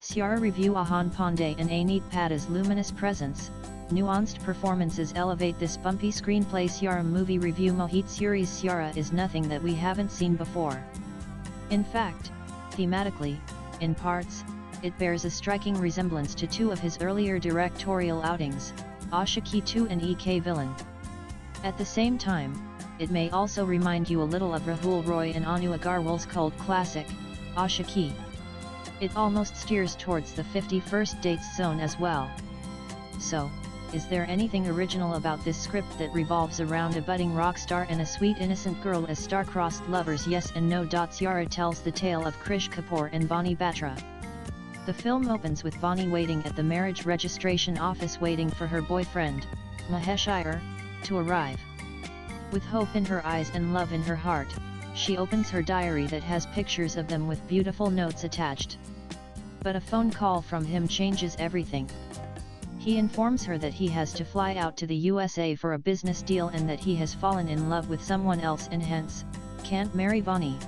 Saiyaara review. Ahaan, Panday and Aneet Paddas' luminous presence, nuanced performances elevate this bumpy screenplay. Saiyaara movie review. Mohit series. Saiyaara is nothing that we haven't seen before. In fact, thematically, in parts, it bears a striking resemblance to two of his earlier directorial outings, Aashiqui 2 and EK Villain. At the same time, it may also remind you a little of Rahul Roy and Anu Agarwal's cult classic, Aashiqui. It almost steers towards the 51st Dates zone as well. So, is there anything original about this script that revolves around a budding rock star and a sweet innocent girl as star-crossed lovers? Yes and no. Saiyaara tells the tale of Krish Kapoor and Vani Batra. The film opens with Vani waiting at the marriage registration office waiting for her boyfriend, Mahesh Iyer, to arrive. With hope in her eyes and love in her heart, she opens her diary that has pictures of them with beautiful notes attached. But a phone call from him changes everything. He informs her that he has to fly out to the USA for a business deal and that he has fallen in love with someone else and hence, can't marry Vani.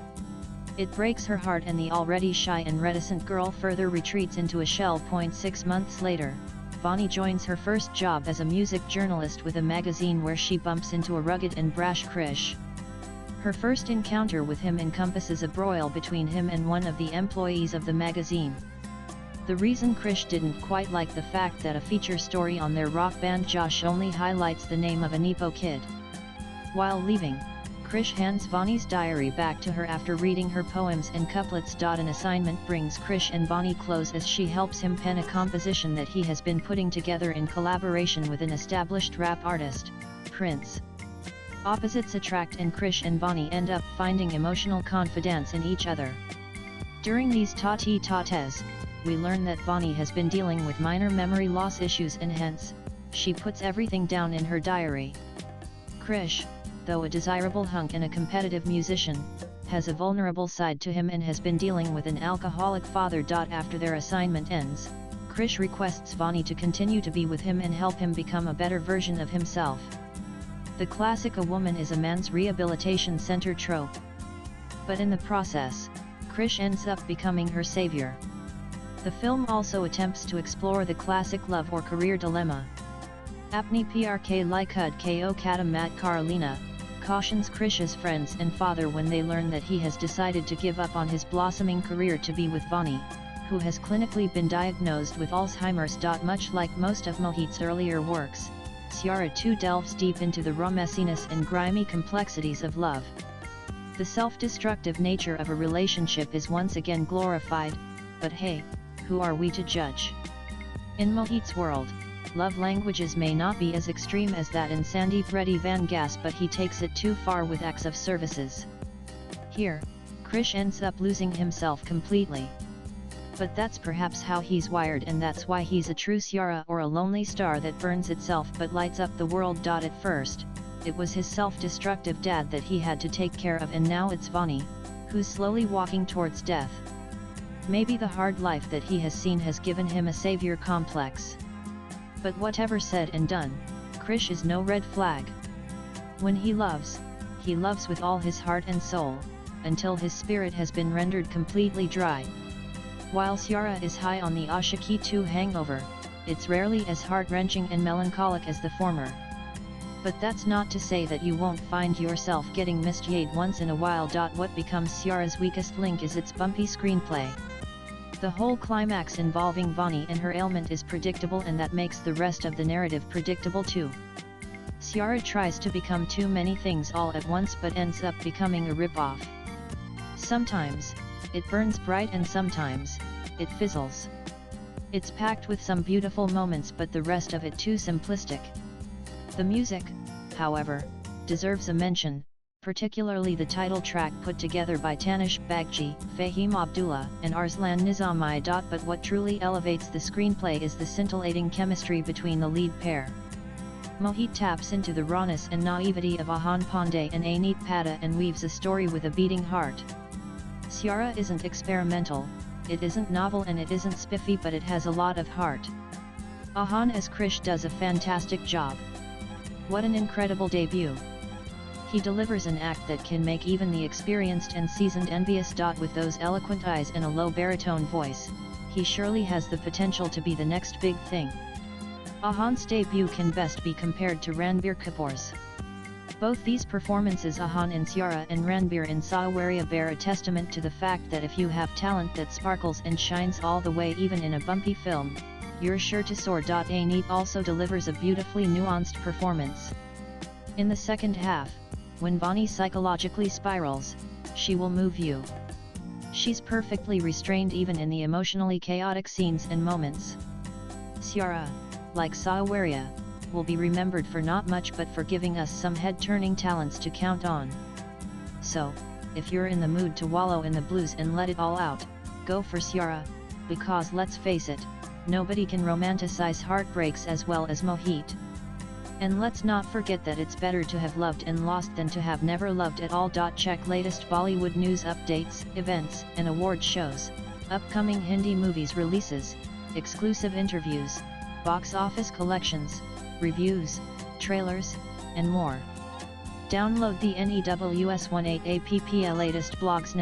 It breaks her heart and the already shy and reticent girl further retreats into a shell. 6 months later, Vani joins her first job as a music journalist with a magazine where she bumps into a rugged and brash Krish. Her first encounter with him encompasses a broil between him and one of the employees of the magazine. The reason Krish didn't quite like the fact that a feature story on their rock band Josh only highlights the name of a Nepo kid. While leaving, Krish hands Vani's diary back to her after reading her poems and couplets. An assignment brings Krish and Vani close as she helps him pen a composition that he has been putting together in collaboration with an established rap artist, Prince. Opposites attract and Krish and Vani end up finding emotional confidence in each other. During these tete-a-tetes, we learn that Vani has been dealing with minor memory loss issues and hence, she puts everything down in her diary. Krish, though a desirable hunk and a competitive musician, has a vulnerable side to him and has been dealing with an alcoholic father. After their assignment ends, Krish requests Vani to continue to be with him and help him become a better version of himself. The classic "a woman is a man's rehabilitation center" trope. But in the process, Krish ends up becoming her savior. The film also attempts to explore the classic love or career dilemma. Apni prk likud ko kata mat Karolina, cautions Krish's friends and father when they learn that he has decided to give up on his blossoming career to be with Vani, who has clinically been diagnosed with Alzheimer's. Much like most of Mohit's earlier works, Saiyaara 2 delves deep into the raw messiness and grimy complexities of love. The self-destructive nature of a relationship is once again glorified, but hey, who are we to judge? In Mohit's world, love languages may not be as extreme as that in Sandeep Reddy Van Gas, but he takes it too far with acts of services. Here, Krish ends up losing himself completely. But that's perhaps how he's wired, and that's why he's a true Saiyaara, or a lonely star that burns itself but lights up the world. At first, it was his self-destructive dad that he had to take care of, and now it's Vani, who's slowly walking towards death. Maybe the hard life that he has seen has given him a savior complex. But whatever said and done, Krish is no red flag. When he loves with all his heart and soul, until his spirit has been rendered completely dry. While Saiyaara is high on the Aashiqui 2 hangover, it's rarely as heart-wrenching and melancholic as the former. But that's not to say that you won't find yourself getting misjade once in a while. What becomes Saiyaara's weakest link is its bumpy screenplay. The whole climax involving Vani and her ailment is predictable, and that makes the rest of the narrative predictable too. Saiyaara tries to become too many things all at once but ends up becoming a rip-off. Sometimes, it burns bright and sometimes, it fizzles. It's packed with some beautiful moments but the rest of it too simplistic. The music, however, deserves a mention, particularly the title track put together by Tanish Bagchi, Fahim Abdullah, and Arslan Nizami. But what truly elevates the screenplay is the scintillating chemistry between the lead pair. Mohit taps into the rawness and naivety of Ahaan Panday and Aneet Paddas and weaves a story with a beating heart. Saiyaara isn't experimental, it isn't novel, and it isn't spiffy, but it has a lot of heart. Ahaan as Krish does a fantastic job. What an incredible debut! He delivers an act that can make even the experienced and seasoned envious. With those eloquent eyes and a low baritone voice, he surely has the potential to be the next big thing. Ahaan's debut can best be compared to Ranbir Kapoor's. Both these performances, Ahaan in Saiyaara and Ranbir in Saiyaara, bear a testament to the fact that if you have talent that sparkles and shines all the way even in a bumpy film, you're sure to soar. Aneet also delivers a beautifully nuanced performance. In the second half, when Bonnie psychologically spirals, she will move you. She's perfectly restrained even in the emotionally chaotic scenes and moments. Saiyaara, like Saiyaara, will be remembered for not much but for giving us some head-turning talents to count on. So, if you're in the mood to wallow in the blues and let it all out, go for Saiyaara, because let's face it, nobody can romanticize heartbreaks as well as Mohit. And let's not forget that it's better to have loved and lost than to have never loved at all. Check latest Bollywood news updates, events and award shows, upcoming Hindi movies releases, exclusive interviews, box office collections, reviews, trailers, and more. Download the NEWS18 app. Latest blogs.